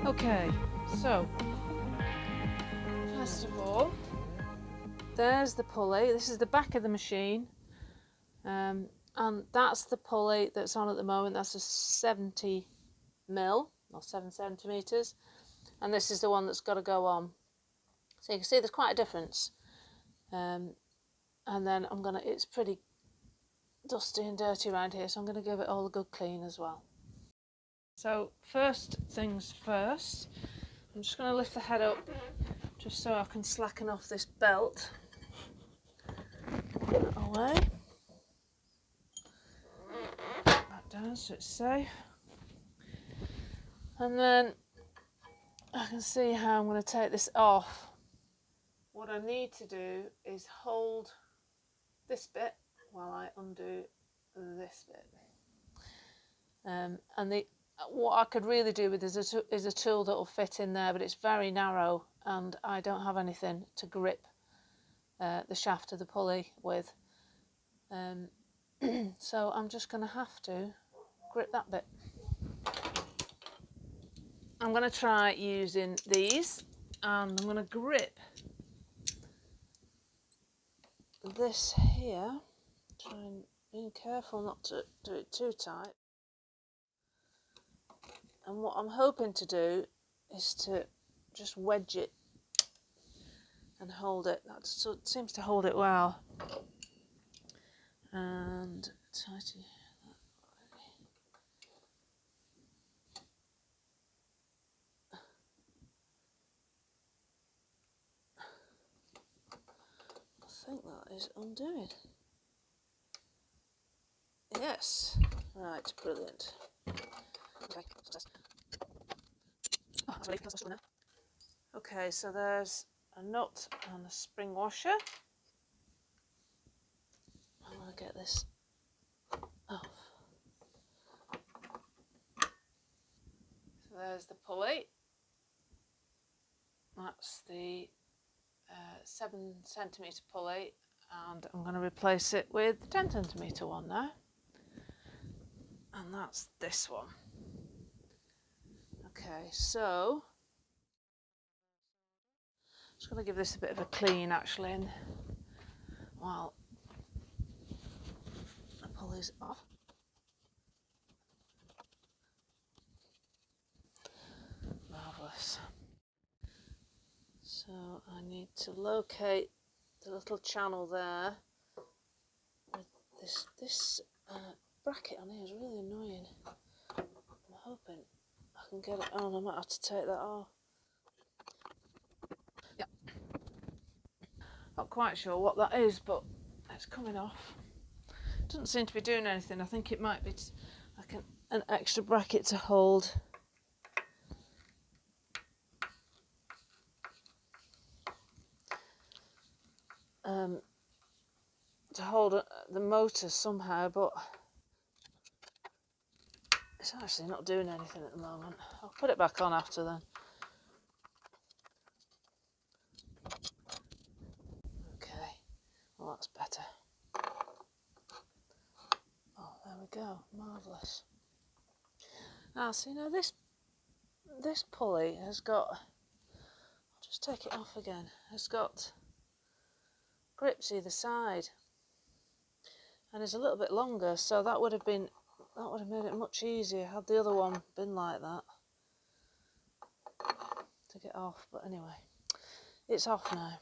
Okay, so first of all, there's the pulley. This is the back of the machine, and that's the pulley that's on at the moment. That's a 70 mil or 7 centimeters, and this is the one that's got to go on. So you can see there's quite a difference. And then it's pretty dusty and dirty around here, so I'm going to give it all a good clean as well. So first things first, I'm just going to lift the head up just so I can slacken off this belt. Put that away. Back down so it's safe. And then I can see how I'm going to take this off. What I need to do is hold this bit while I undo this bit. And what I could really do with this is a tool that will fit in there, but it's very narrow and I don't have anything to grip the shaft of the pulley with. So I'm just going to have to grip that bit. I'm going to try using these, and I'm going to grip this here. Try and being careful not to do it too tight. And what I'm hoping to do is to just wedge it and hold it. That seems to hold it well. And tighten that. I think that is undoing. Yes. Right, brilliant. Okay, okay, so there's a nut and a spring washer. I'm going to get this off. So there's the pulley. That's the 7 centimetre pulley, and I'm going to replace it with the 10 centimetre one now. And that's this one. Okay, so I'm just going to give this a bit of a clean actually, and while the pulley's off. Marvellous. So I need to locate the little channel there. With this bracket on here is really annoying. I'm hoping I can get it on. I might have to take that off. Yep. Not quite sure what that is, but it's coming off. Doesn't seem to be doing anything. I think it might be like an extra bracket to hold. To hold the motor somehow, but it's actually not doing anything at the moment. I'll put it back on after then. Okay, well that's better. Oh, there we go, marvellous. Now, see, now this pulley has got, I'll just take it off again, has got grips either side, and it's a little bit longer, so that would have made it much easier had the other one been like that to get off. But anyway, it's off now.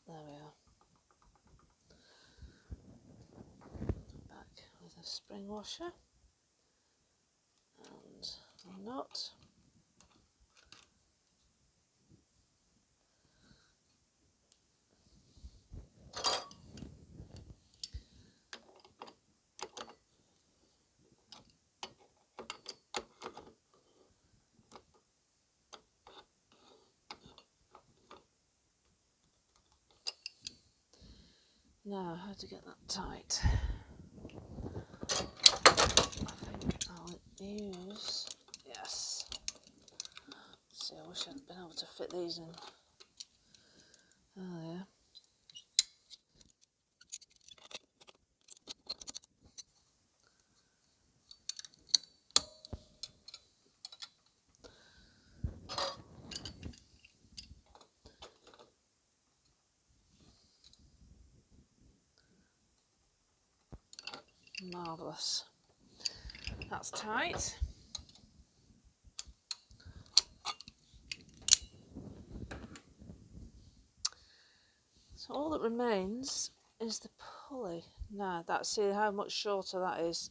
There we are. Back with a spring washer and a nut. Now, how to get that tight? I think I'll use, yes. See, I wish I'd been able to fit these in. Oh yeah. Marvellous. That's tight. So all that remains is the pulley. Now, see how much shorter that is.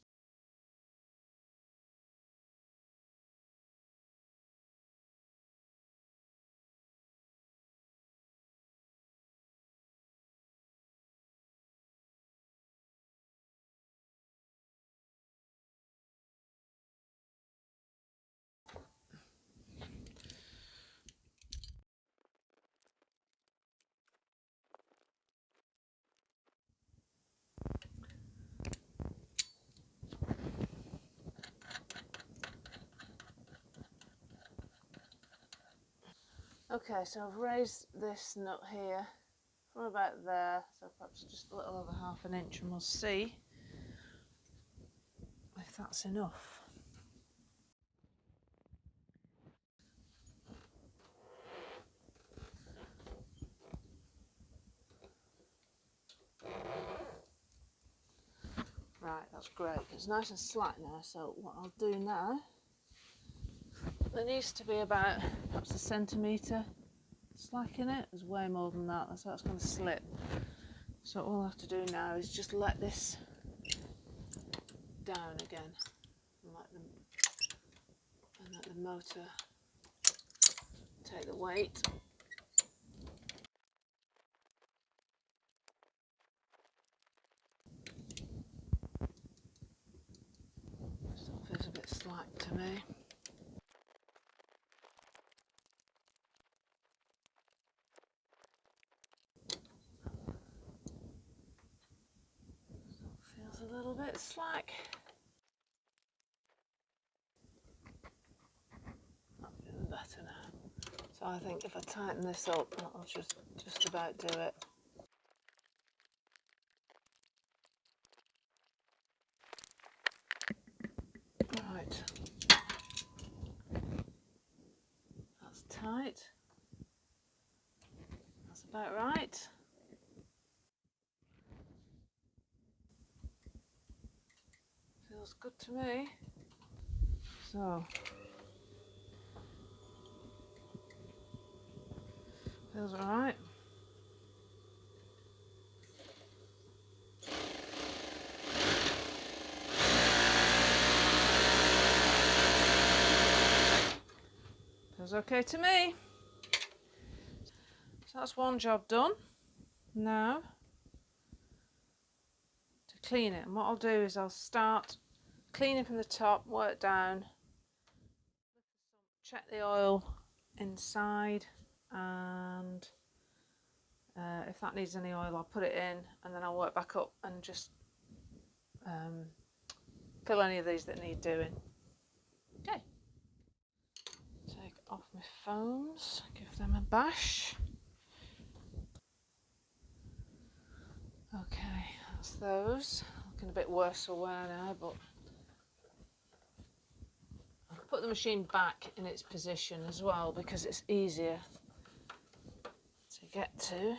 Okay, so I've raised this nut here from about there, so perhaps just a little over ½ an inch, and we'll see if that's enough. Right, that's great. It's nice and slack now, so what I'll do now, there needs to be about perhaps 1 centimetre slack in it. There's way more than that, so that's going to slip. So all I have to do now is just let this down again and let the motor take the weight. Still feels a bit slack to me. Feels a little bit slack. That's feeling better now. So I think if I tighten this up, that'll just about do it. Right. That's tight. That's about right. Feels good to me. So, feels alright. Feels okay to me. So that's one job done. Now, to clean it, and what I'll do is I'll start cleaning from the top, work down, check the oil inside, and if that needs any oil I'll put it in, and then I'll work back up and just fill any of these that need doing. Okay. Take off my foams, give them a bash. Okay, that's those. Looking a bit worse for wear now, but I've put the machine back in its position as well because it's easier to get to. These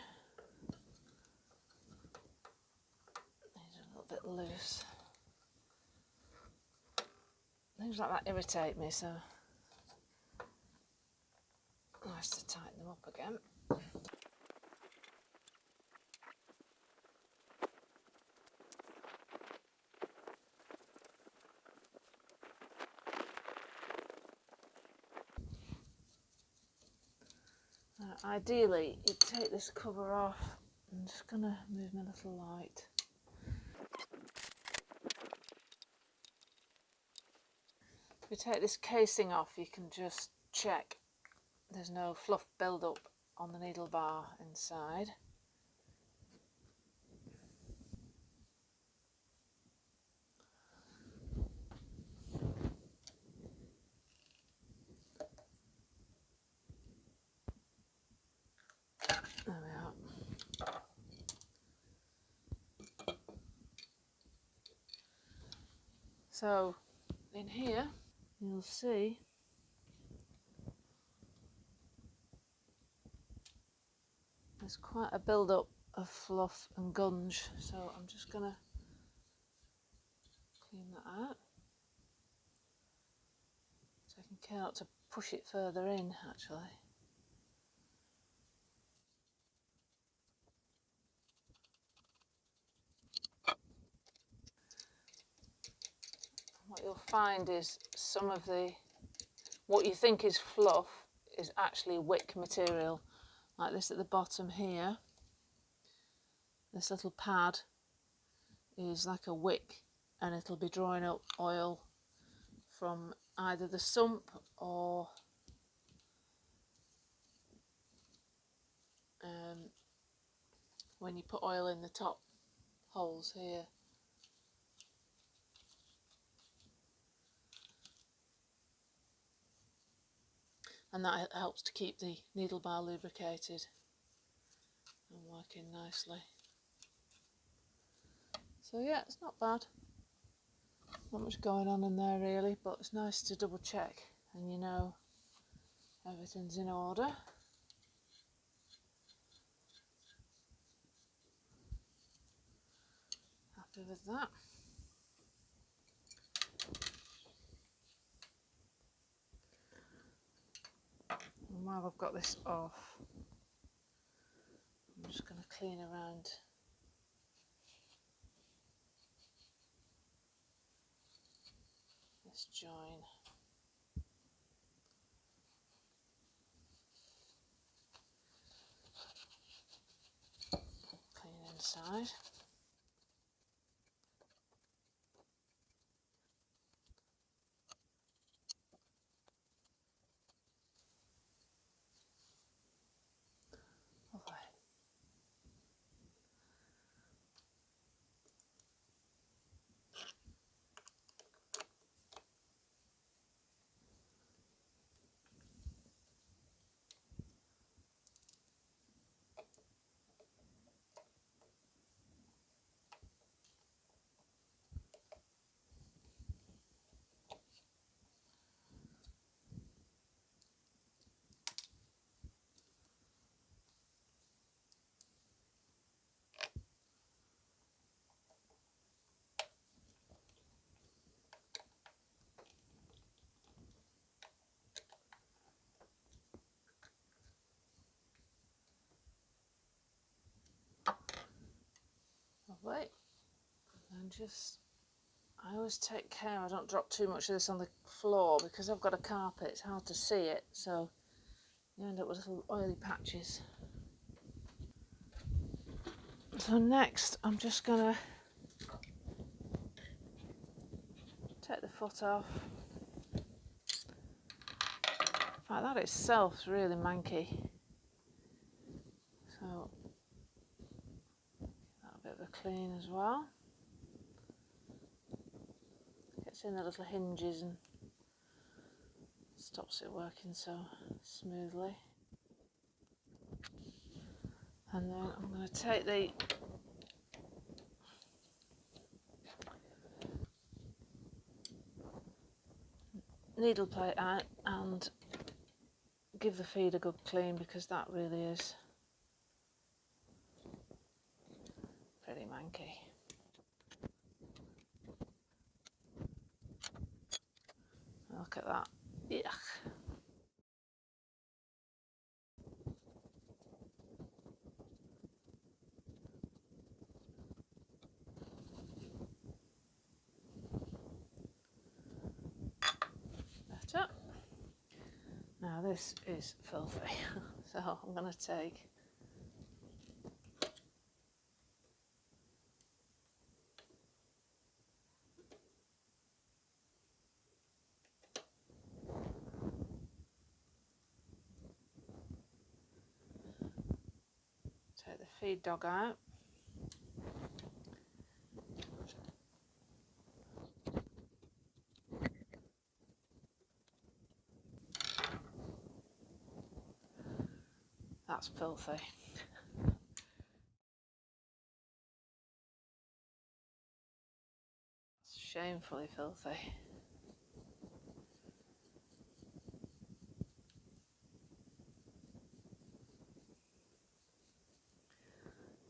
are a little bit loose. Things like that irritate me, so nice to tighten them up again. Ideally, you'd take this cover off. I'm just going to move my little light. If you take this casing off, you can just check there's no fluff build-up on the needle bar inside. So in here you'll see there's quite a build-up of fluff and gunge, so I'm just going to clean that out. Taking care not to push it further in, actually. What you'll find is some of what you think is fluff is actually wick material, like this at the bottom here. This little pad is like a wick, and it'll be drawing up oil from either the sump or when you put oil in the top holes here. And that helps to keep the needle bar lubricated and working nicely. So yeah, it's not bad. Not much going on in there really, but it's nice to double check and you know everything's in order. Happy with that. And while I've got this off, I'm just going to clean around this join. Clean inside. Lovely. Lovely. And I always take care I don't drop too much of this on the floor because I've got a carpet, it's hard to see it, so you end up with little oily patches. So next I'm just going to take the foot off. In fact, that itself is really manky, so that a bit of a clean as well. Gets in the little hinges and stops it working so smoothly. And then I'm going to take the needle plate out and give the feed a good clean because that really is pretty manky. Look at that. Yuck. Better. Now this is filthy, so I'm going to take the feed dog out. That's filthy. Shamefully filthy.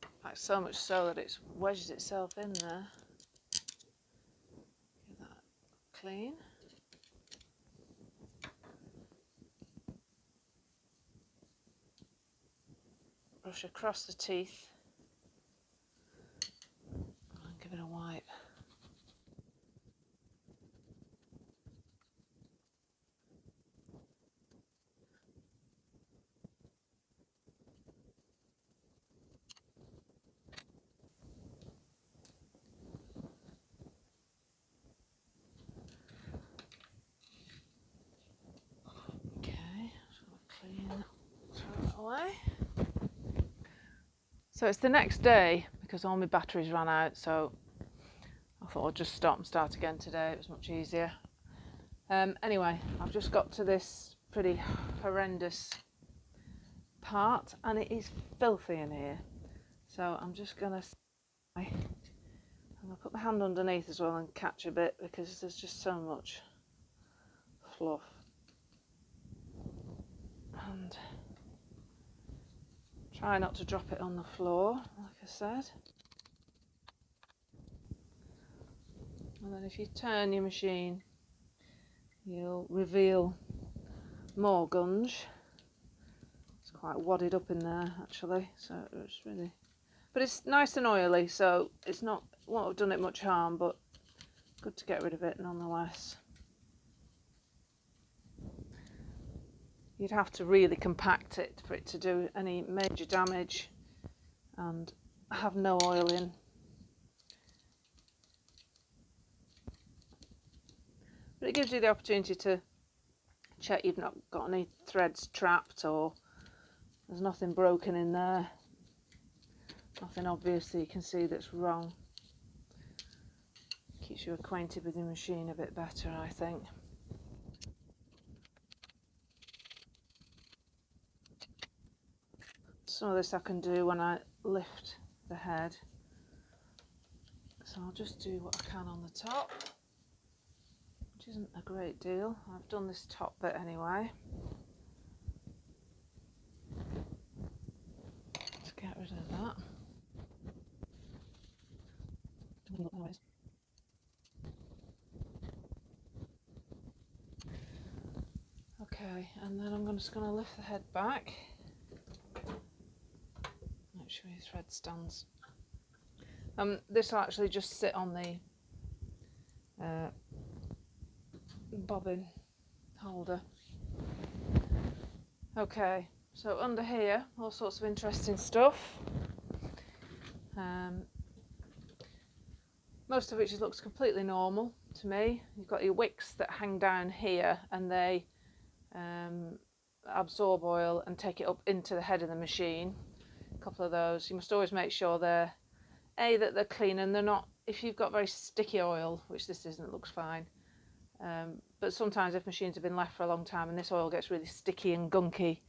In fact, so much so that it's wedged itself in there. Get that clean. Brush across the teeth and give it a wipe. Okay, just gonna clean, throw it away. So it's the next day because all my batteries ran out, so I thought I'd just stop and start again today. It was much easier. Anyway, I've just got to this pretty horrendous part and it is filthy in here. So I'm just gonna put my hand underneath as well and catch a bit because there's just so much fluff. And try not to drop it on the floor, like I said. And then if you turn your machine, you'll reveal more gunge. It's quite wadded up in there actually, so it's really, but it's nice and oily, so it's not, won't have done it much harm, but good to get rid of it nonetheless. You'd have to really compact it for it to do any major damage and have no oil in. But it gives you the opportunity to check you've not got any threads trapped or there's nothing broken in there. Nothing obvious that you can see that's wrong. Keeps you acquainted with your machine a bit better, I think. Some of this I can do when I lift the head. So I'll just do what I can on the top, which isn't a great deal. I've done this top bit anyway. Let's get rid of that. Okay, and then I'm just going to lift the head back. Make sure your thread stands. This will actually just sit on the bobbin holder. Okay, so under here, all sorts of interesting stuff. Most of it just looks completely normal to me. You've got your wicks that hang down here and they absorb oil and take it up into the head of the machine. A couple of those. You must always make sure that they're clean and they're not, if you've got very sticky oil, which this isn't, looks fine. But sometimes if machines have been left for a long time and this oil gets really sticky and gunky,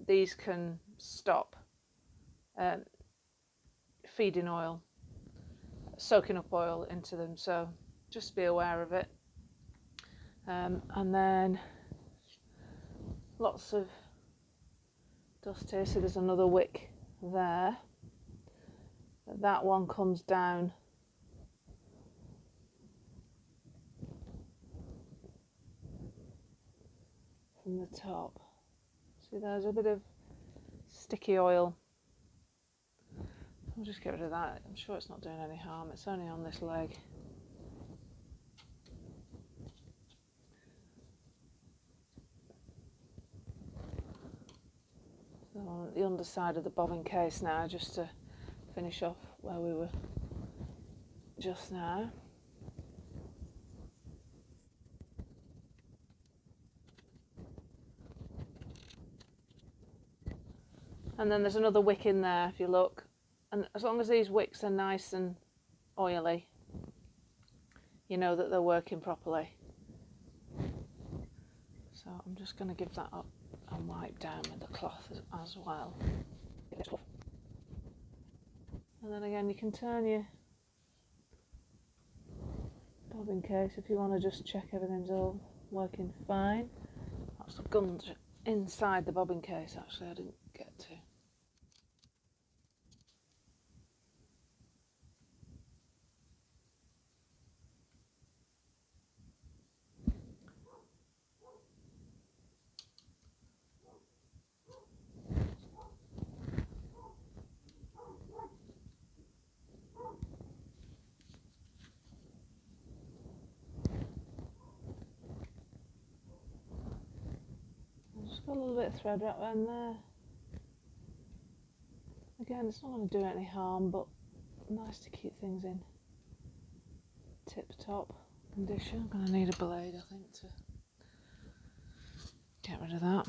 these can stop feeding oil, soaking up oil into them, so just be aware of it. And then lots of dust here, so there's another wick there. That one comes down from the top. See, there's a bit of sticky oil. I'll just get rid of that. I'm sure it's not doing any harm. It's only on this leg. So on the underside of the bobbin case now, just to finish off where we were just now. And then there's another wick in there if you look, and as long as these wicks are nice and oily, you know that they're working properly. So I'm just going to give that up and wipe down with the cloth as well. And then again you can turn your bobbin case if you want to just check everything's all working fine. That's the guns inside the bobbin case actually I didn't get to. I've just got a little bit of thread wrap around there. Again, it's not going to do any harm, but nice to keep things in tip-top condition. I'm going to need a blade, I think, to get rid of that.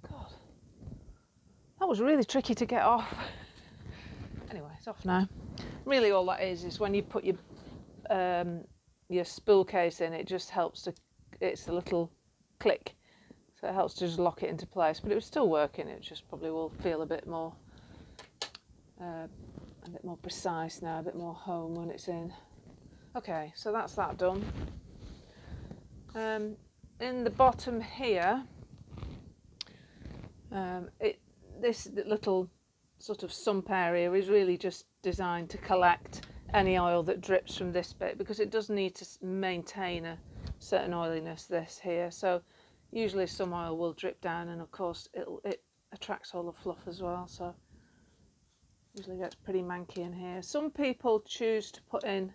God, that was really tricky to get off. Anyway, it's off now. Really all that is when you put your spool case in, it just helps to, it's a little click, so it helps to just lock it into place, but it was still working. It just probably will feel a bit more precise now, a bit more home when it's in. Okay, so that's that done. In the bottom here, this little sort of sump area is really just designed to collect any oil that drips from this bit, because it does need to maintain a certain oiliness, this here. So usually some oil will drip down, and of course it attracts all the fluff as well, so usually gets pretty manky in here. Some people choose to put in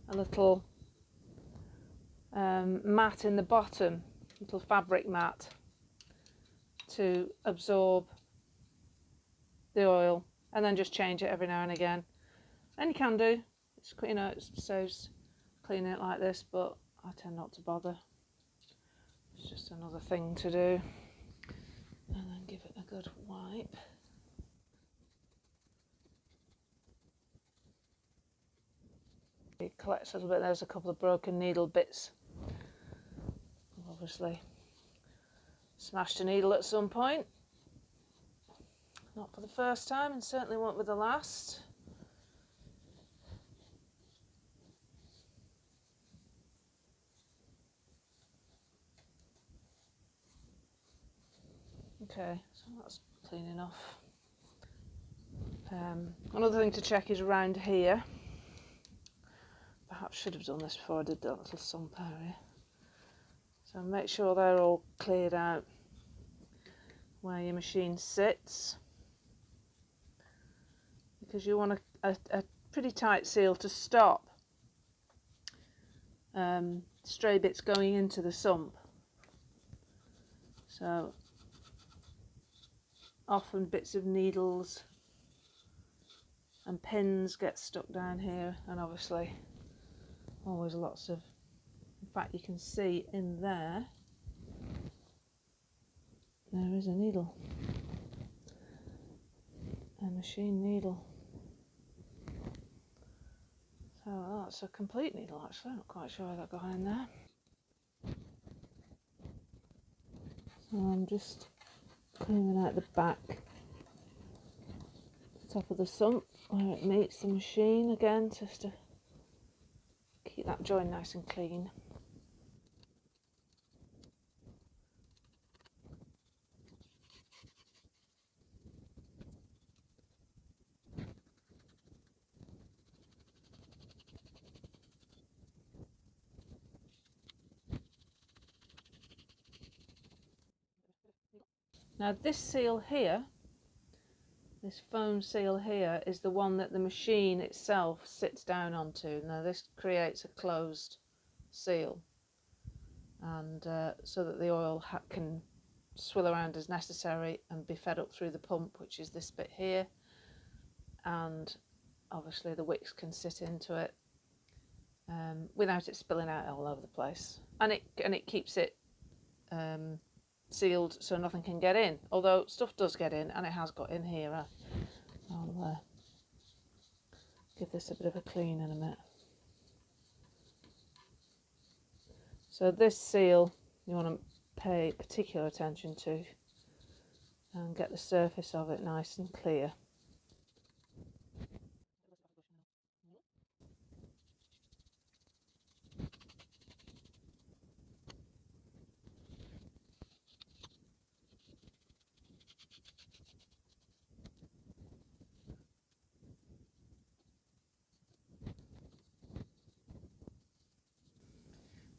a little mat in the bottom, little fabric mat, to absorb the oil, and then just change it every now and again. And you can do, it's, you know, it saves cleaning it like this, but I tend not to bother. It's just another thing to do. And then give it a good wipe. It collects a little bit. There's a couple of broken needle bits. I've obviously smashed a needle at some point. Not for the first time, and certainly won't be the last. Okay, so that's clean enough. Another thing to check is around here. Perhaps should have done this before I did that little sump area. So make sure they're all cleared out where your machine sits, because you want a pretty tight seal to stop stray bits going into the sump. So often bits of needles and pins get stuck down here, and obviously always lots of, in fact you can see in there is a needle, a machine needle. So that's a complete needle actually, I'm not quite sure how that got in there. So I'm just cleaning out the back, the top of the sump where it meets the machine again, just to keep that joint nice and clean. Now this seal here, this foam seal here, is the one that the machine itself sits down onto. Now this creates a closed seal, and so that the oil can swill around as necessary and be fed up through the pump, which is this bit here, and obviously the wicks can sit into it without it spilling out all over the place, and it keeps it sealed so nothing can get in, although stuff does get in, and it has got in here. I'll give this a bit of a clean in a minute. So this seal you want to pay particular attention to and get the surface of it nice and clear.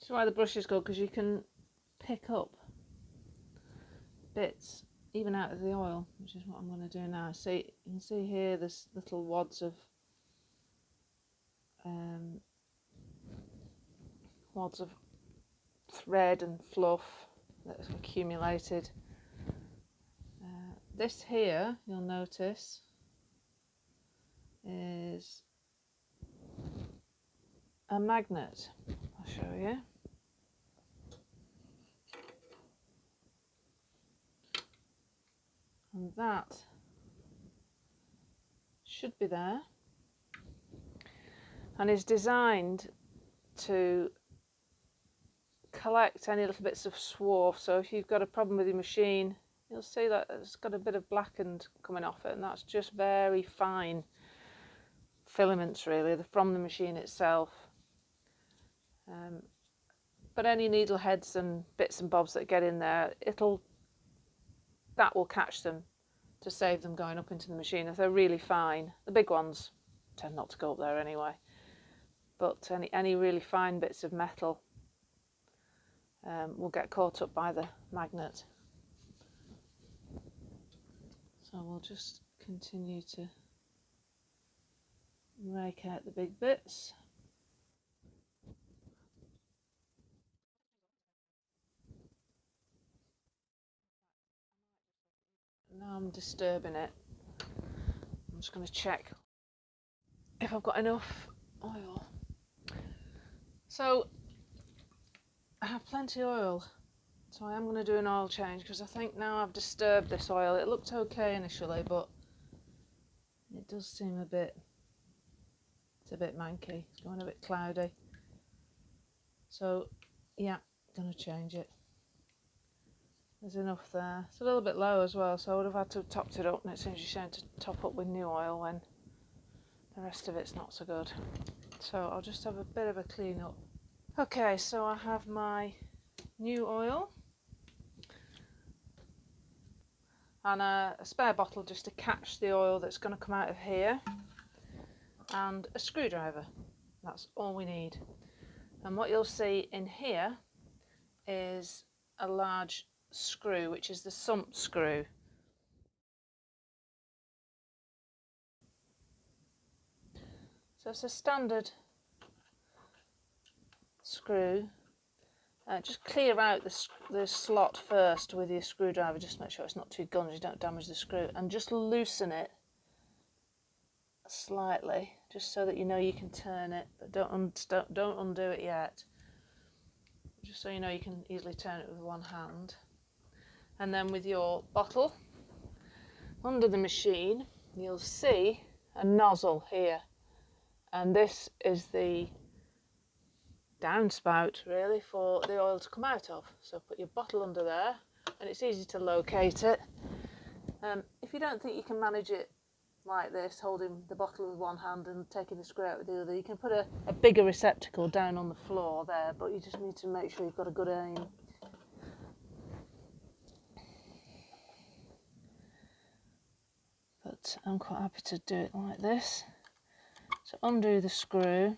That's why the brush is good, because you can pick up bits even out of the oil, which is what I'm going to do now. See, you can see here there's little wads of thread and fluff that's accumulated. This here, you'll notice, is a magnet. I'll show you. And that should be there, and is designed to collect any little bits of swarf. So if you've got a problem with your machine, you'll see that it's got a bit of blackened coming off it, and that's just very fine filaments really from the machine itself. But any needle heads and bits and bobs that get in there, that will catch them to save them going up into the machine if they're really fine. The big ones tend not to go up there anyway, but any really fine bits of metal will get caught up by the magnet. So we'll just continue to rake out the big bits. Now I'm disturbing it. I'm just going to check if I've got enough oil. So I have plenty of oil, so I am going to do an oil change, because I think now I've disturbed this oil. It looked okay initially, but it does seem it's a bit manky. It's going a bit cloudy. So yeah, going to change it. There's enough there. It's a little bit low as well, so I would have had to have topped it up, and it seems you're trying to top up with new oil when the rest of it's not so good. So I'll just have a bit of a clean up. Okay, so I have my new oil and a spare bottle just to catch the oil that's going to come out of here, and a screwdriver. That's all we need. And what you'll see in here is a large screw, which is the sump screw. So it's a standard screw. Just clear out the slot first with your screwdriver, just make sure it's not too gunged, you don't damage the screw, and just loosen it slightly, just so that you know you can turn it, but don't undo it yet. Just so you know you can easily turn it with one hand. And then with your bottle under the machine, you'll see a nozzle here, and this is the downspout really for the oil to come out of. So put your bottle under there, and it's easy to locate it. If you don't think you can manage it like this, holding the bottle with one hand and taking the screw out with the other, you can put a bigger receptacle down on the floor there, but you just need to make sure you've got a good aim. But I'm quite happy to do it like this. So undo the screw,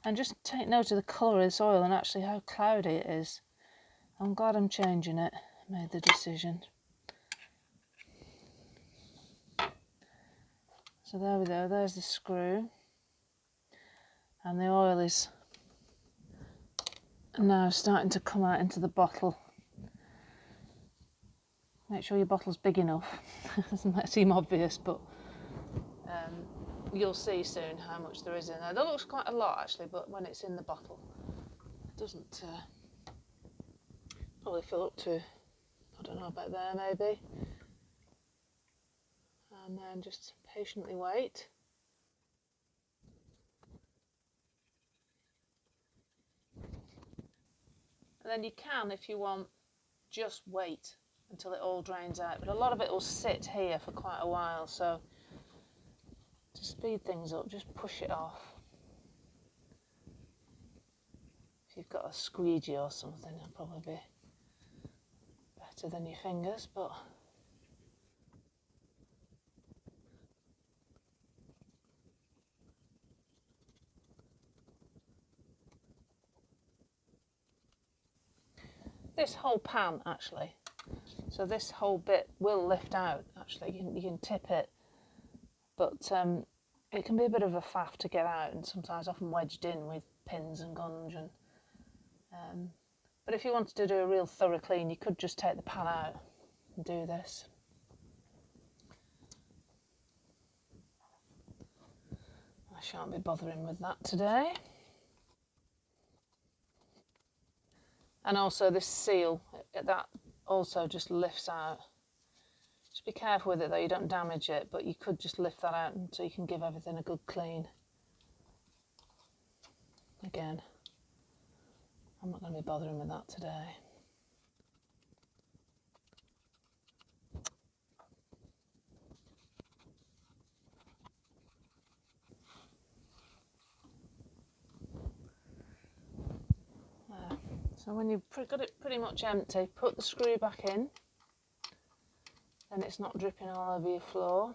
and just take note of the colour of this oil and actually how cloudy it is. I'm glad I'm changing it. I made the decision. So there we go, there's the screw, and the oil is now starting to come out into the bottle. Make sure your bottle's big enough. It might seem obvious, but you'll see soon how much there is in there. That looks quite a lot actually, but when it's in the bottle, it doesn't probably fill up to, I don't know, about there maybe. And then just patiently wait. And then you can, if you want, just wait until it all drains out, but a lot of it will sit here for quite a while, so to speed things up, just push it off. If you've got a squeegee or something, it'll probably be better than your fingers, but this whole pan actually, so this whole bit will lift out actually. You can tip it, but it can be a bit of a faff to get out, and sometimes often wedged in with pins and gunge. And but if you wanted to do a real thorough clean, you could just take the pan out and do this. I shan't be bothering with that today. And also this seal, that also just lifts out. Just be careful with it though, you don't damage it, but you could just lift that out so you can give everything a good clean. Again, I'm not going to be bothering with that today. There. So when you've got it pretty much empty, put the screw back in, then it's not dripping all over your floor.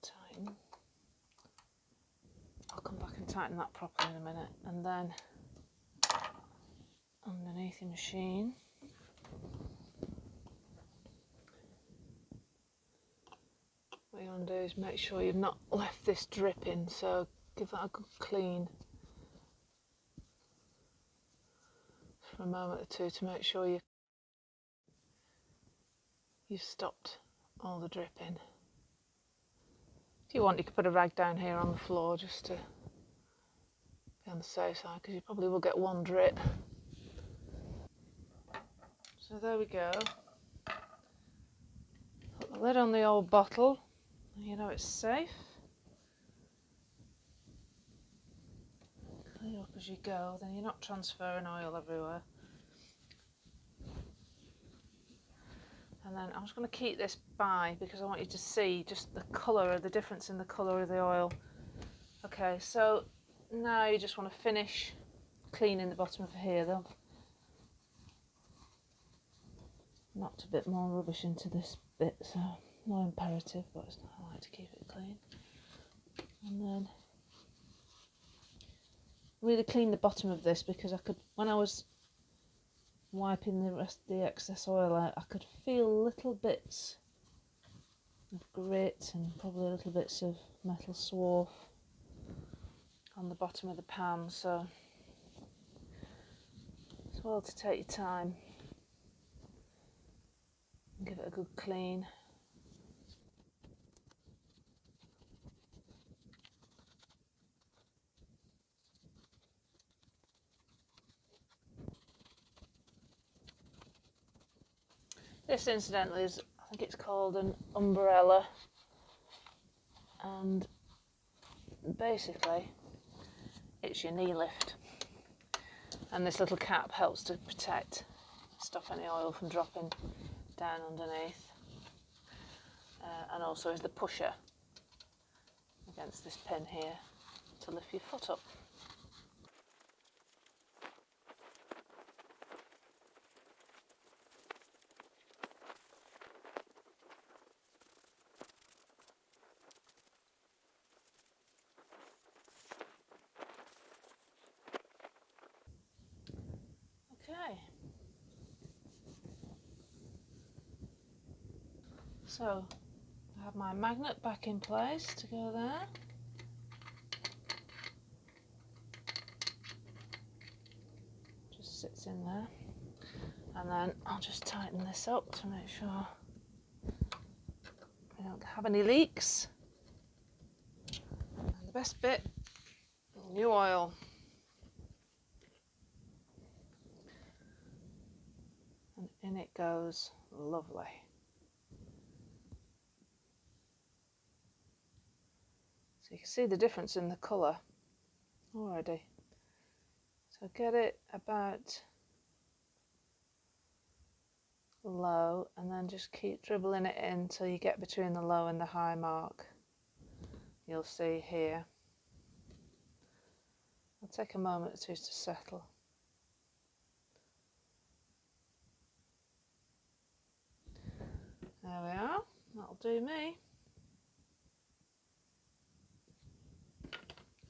Tighten. I'll come back and tighten that properly in a minute. And then underneath your machine, what you want to do is make sure you've not left this dripping, so give that a good clean for a moment or two to make sure you've stopped all the dripping. If you want, you could put a rag down here on the floor just to be on the safe side, because you probably will get one drip. So there we go. Put the lid on the old bottle, and you know it's safe. Clean up as you go, then you're not transferring oil everywhere. And then I'm just going to keep this by because I want you to see just the colour, the difference in the colour of the oil. Okay, so now you just want to finish cleaning the bottom of here. They've knocked a bit more rubbish into this bit, so not imperative, but I like to keep it clean. And then really clean the bottom of this, because I could, when I was wiping the excess oil out, I could feel little bits of grit and probably little bits of metal swarf on the bottom of the pan, so it's well to take your time and give it a good clean. This incidentally is, I think it's called an umbrella, and basically it's your knee lift, and this little cap helps to stop any oil from dropping down underneath, and also is the pusher against this pin here to lift your foot up. Okay, so I have my magnet back in place to go there. Just sits in there. And then I'll just tighten this up to make sure we don't have any leaks. And the best bit, new oil. And in it goes. Lovely. So you can see the difference in the colour already. So get it about low and then just keep dribbling it in until you get between the low and the high mark. You'll see here. It'll take a moment or two to settle. There we are. That'll do me.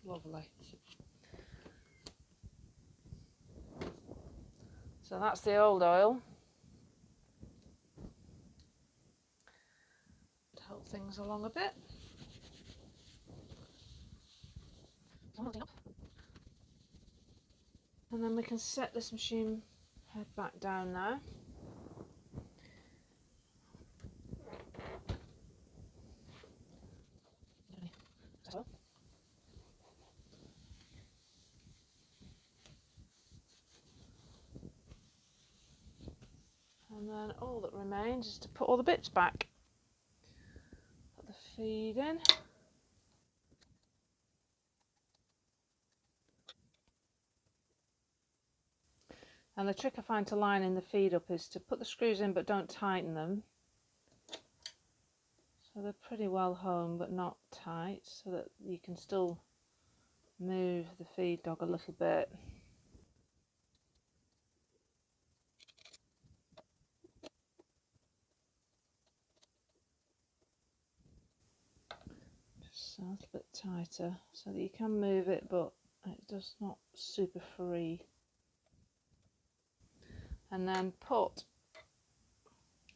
Lovely. So that's the old oil. To help things along a bit. And then we can set this machine head back down now. And then all that remains is to put all the bits back. Put the feed in. And the trick I find to lining the feed up is to put the screws in but don't tighten them. So they're pretty well home but not tight, so that you can still move the feed dog a little bit. Just a little bit tighter so that you can move it but it does not super free. And then put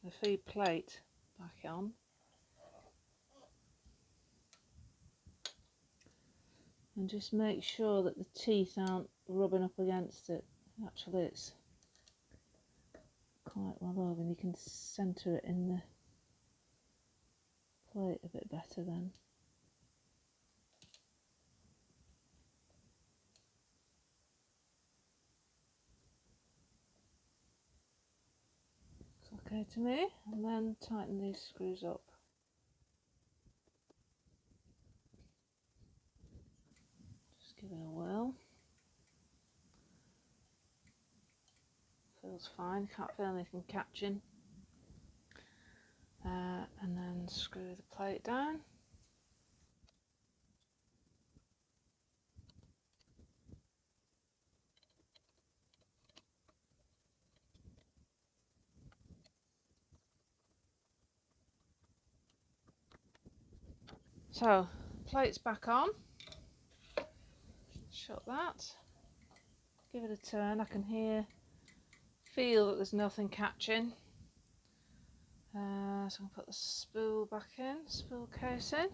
the feed plate back on. And just make sure that the teeth aren't rubbing up against it. Actually, it's quite well over, and you can centre it in the plate a bit better then. It's okay to me. And then tighten these screws up. Just give it a whirl. Feels fine, can't feel anything catching. And then screw the plate down. So, plate's back on. Shut that. Give it a turn. I can feel that there's nothing catching. So I'm going to put the spool back in, spool case in.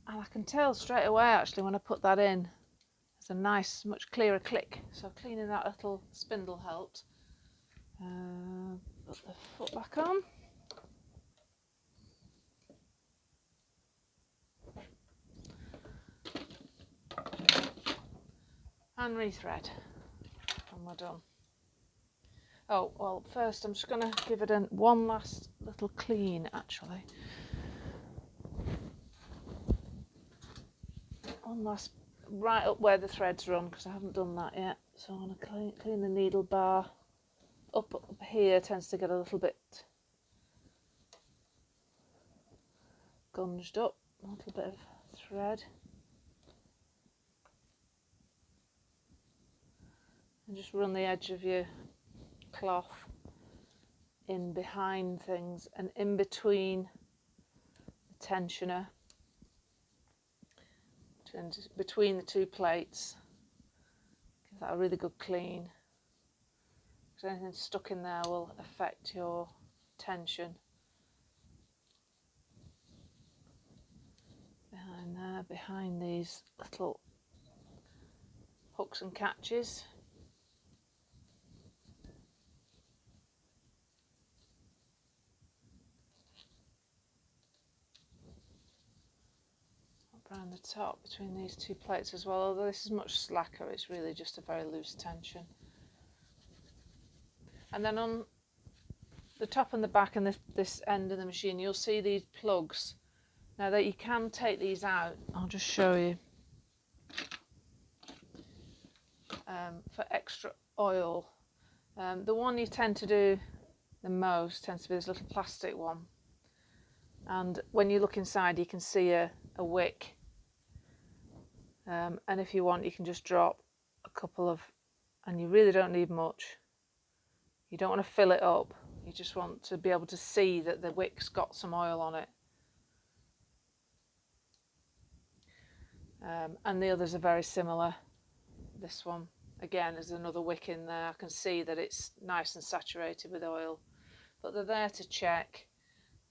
And I can tell straight away actually when I put that in, there's a nice, much clearer click. So cleaning that little spindle helped. Put the foot back on. And rethread. And we're done. Oh, well, first I'm just going to give it one last little clean actually. One last, right up where the threads run, because I haven't done that yet. So I'm going to clean the needle bar. Up here tends to get a little bit gunged up, a little bit of thread. And just run the edge of your cloth in behind things and in between the tensioner, between the two plates. Give that a really good clean, because anything stuck in there will affect your tension. Behind there, behind these little hooks and catches. around the top between these two plates as well, although this is much slacker, it's really just a very loose tension. And then on the top and the back and this end of the machine, you'll see these plugs. Now that you can take these out, I'll just show you, for extra oil. The one you tend to do the most tends to be this little plastic one, and when you look inside you can see a wick, and if you want you can just drop a couple of, and you really don't need much. You don't want to fill it up, you just want to be able to see that the wick's got some oil on it. And the others are very similar. This one again, there's another wick in there. I can see that it's nice and saturated with oil, but they're there to check.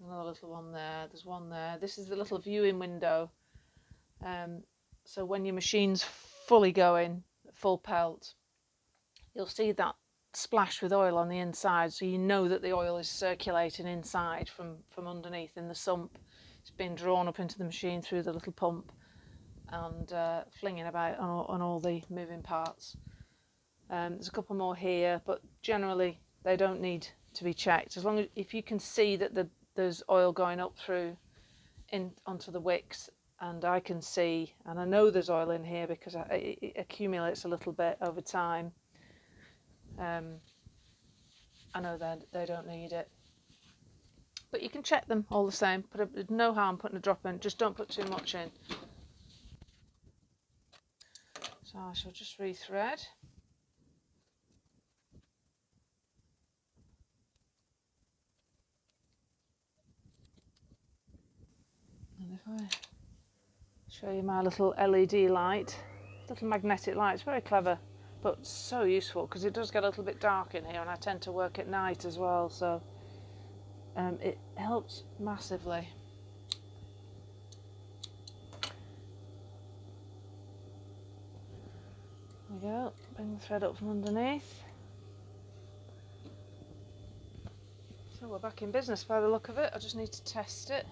Another little one there, there's one there. This is the little viewing window, so when your machine's fully going, full pelt, you'll see that splash with oil on the inside, so you know that the oil is circulating inside from underneath in the sump. It's being drawn up into the machine through the little pump and flinging about on all the moving parts. There's a couple more here, but generally they don't need to be checked, as long as if you can see that there's oil going up through onto the wicks, and I can see and I know there's oil in here because it accumulates a little bit over time. I know that they don't need it, but you can check them all the same. There's no harm putting a drop in, just don't put too much in. So I shall just rethread. And if I show you my little LED light, little magnetic light, it's very clever, but so useful because it does get a little bit dark in here, and I tend to work at night as well, so it helps massively. There we go, bring the thread up from underneath. So we're back in business by the look of it. I just need to test it.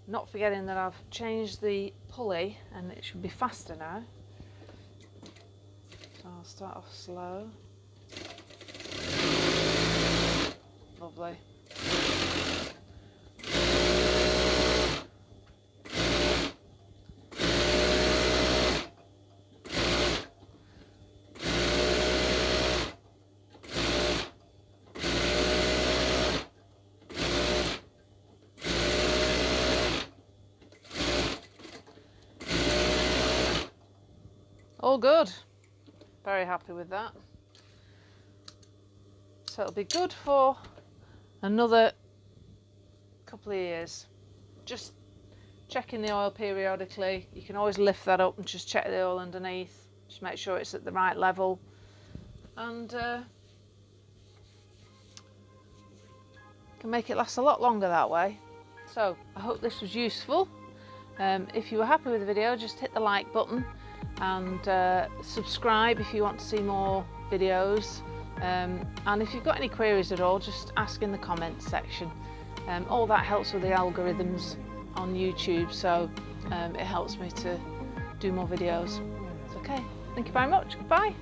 Not forgetting that I've changed the pulley and it should be faster now. So I'll start off slow. Lovely. All good. Very happy with that. So it'll be good for another couple of years. Just checking the oil periodically. You can always lift that up and just check the oil underneath. Just make sure it's at the right level. And can make it last a lot longer that way. So I hope this was useful. If you were happy with the video, just hit the like button and subscribe if you want to see more videos, and if you've got any queries at all, just ask in the comments section. All that helps with the algorithms on YouTube, so it helps me to do more videos. It's okay. Thank you very much. Goodbye.